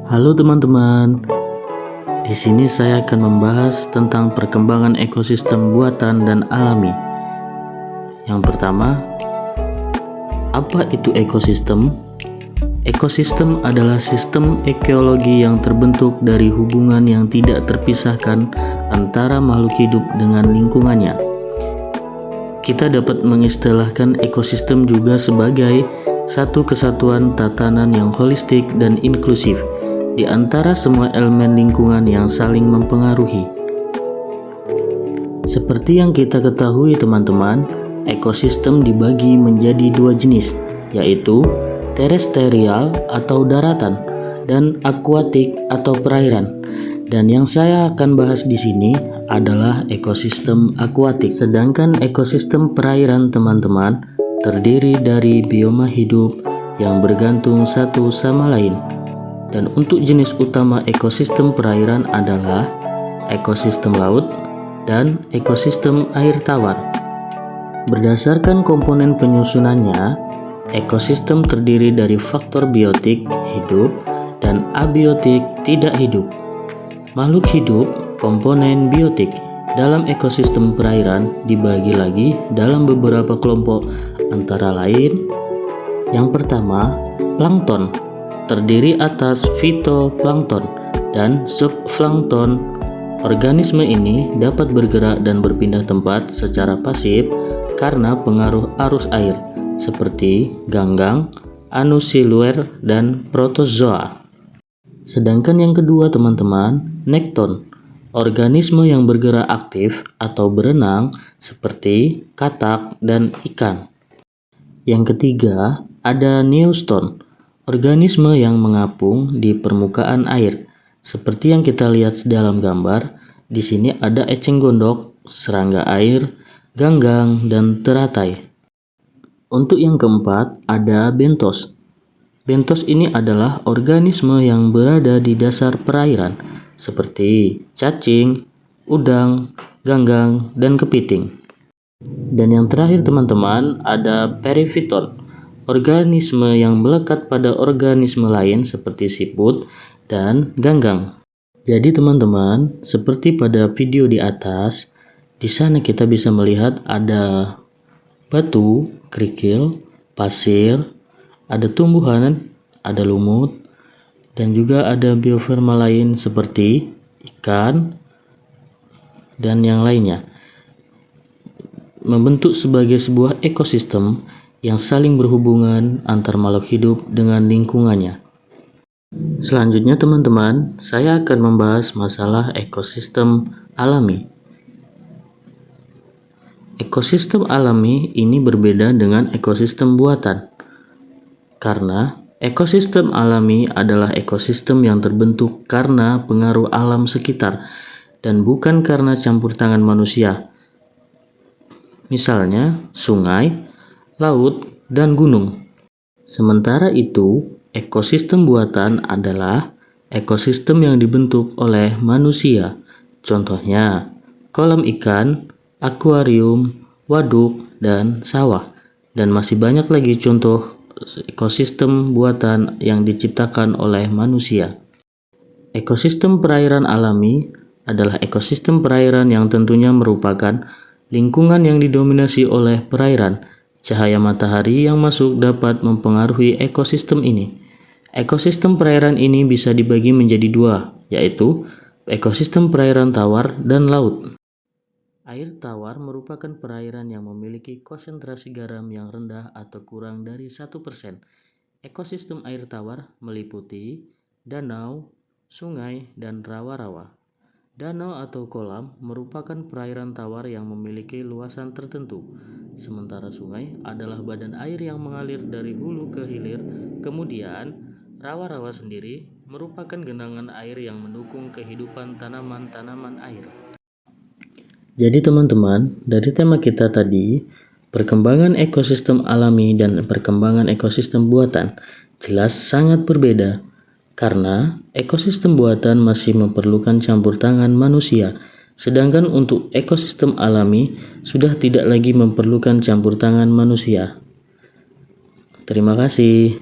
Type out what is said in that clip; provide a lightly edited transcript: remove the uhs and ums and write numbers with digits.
Halo teman-teman, di sini saya akan membahas tentang perkembangan ekosistem buatan dan alami. Yang pertama, apa itu ekosistem? Ekosistem adalah sistem ekologi yang terbentuk dari hubungan yang tidak terpisahkan antara makhluk hidup dengan lingkungannya. Kita dapat mengistilahkan ekosistem juga sebagai satu kesatuan tatanan yang holistik dan inklusif di antara semua elemen lingkungan yang saling mempengaruhi. Seperti yang kita ketahui teman-teman, ekosistem dibagi menjadi dua jenis, yaitu terestrial atau daratan dan akuatik atau perairan. Dan yang saya akan bahas di sini adalah ekosistem akuatik. Sedangkan ekosistem perairan teman-teman terdiri dari bioma hidup yang bergantung satu sama lain. Dan untuk jenis utama ekosistem perairan adalah ekosistem laut dan ekosistem air tawar. Berdasarkan komponen penyusunannya, ekosistem terdiri dari faktor biotik hidup dan abiotik tidak hidup. Makhluk hidup, komponen biotik dalam ekosistem perairan dibagi lagi dalam beberapa kelompok, antara lain yang pertama, plankton, terdiri atas fitoplankton dan subplankton. Organisme ini dapat bergerak dan berpindah tempat secara pasif karena pengaruh arus air, seperti ganggang, anusiluer, dan protozoa. Sedangkan yang kedua teman-teman, nekton, organisme yang bergerak aktif atau berenang seperti katak dan ikan. Yang ketiga, ada neuston, organisme yang mengapung di permukaan air. Seperti yang kita lihat dalam gambar, di sini ada eceng gondok, serangga air, ganggang, dan teratai. Untuk yang keempat, ada bentos. Bentos ini adalah organisme yang berada di dasar perairan, seperti cacing, udang, ganggang, dan kepiting. Dan yang terakhir teman-teman, ada perifiton, organisme yang melekat pada organisme lain seperti siput dan ganggang. Jadi teman-teman, seperti pada video di atas, di sana kita bisa melihat ada batu, kerikil, pasir, ada tumbuhan, ada lumut, dan juga ada bioforma lain seperti ikan dan yang lainnya. Membentuk sebagai sebuah ekosistem yang saling berhubungan antar makhluk hidup dengan lingkungannya. Selanjutnya teman-teman, saya akan membahas masalah ekosistem alami. Ekosistem alami ini berbeda dengan ekosistem buatan, karena ekosistem alami adalah ekosistem yang terbentuk karena pengaruh alam sekitar dan bukan karena campur tangan manusia. Misalnya sungai, laut, dan gunung. Sementara itu, ekosistem buatan adalah ekosistem yang dibentuk oleh manusia. Contohnya, kolam ikan, akuarium, waduk, dan sawah. Dan masih banyak lagi contoh ekosistem buatan yang diciptakan oleh manusia. Ekosistem perairan alami adalah ekosistem perairan yang tentunya merupakan lingkungan yang didominasi oleh perairan. Cahaya matahari yang masuk dapat mempengaruhi ekosistem ini. Ekosistem perairan ini bisa dibagi menjadi dua, yaitu ekosistem perairan tawar dan laut. Air tawar merupakan perairan yang memiliki konsentrasi garam yang rendah atau kurang dari 1%. Ekosistem air tawar meliputi danau, sungai, dan rawa-rawa. Danau atau kolam merupakan perairan tawar yang memiliki luasan tertentu, sementara sungai adalah badan air yang mengalir dari hulu ke hilir. Kemudian, rawa-rawa sendiri merupakan genangan air yang mendukung kehidupan tanaman-tanaman air. Jadi teman-teman, dari tema kita tadi, perkembangan ekosistem alami dan perkembangan ekosistem buatan jelas sangat berbeda, karena ekosistem buatan masih memerlukan campur tangan manusia, sedangkan untuk ekosistem alami sudah tidak lagi memerlukan campur tangan manusia. Terima kasih.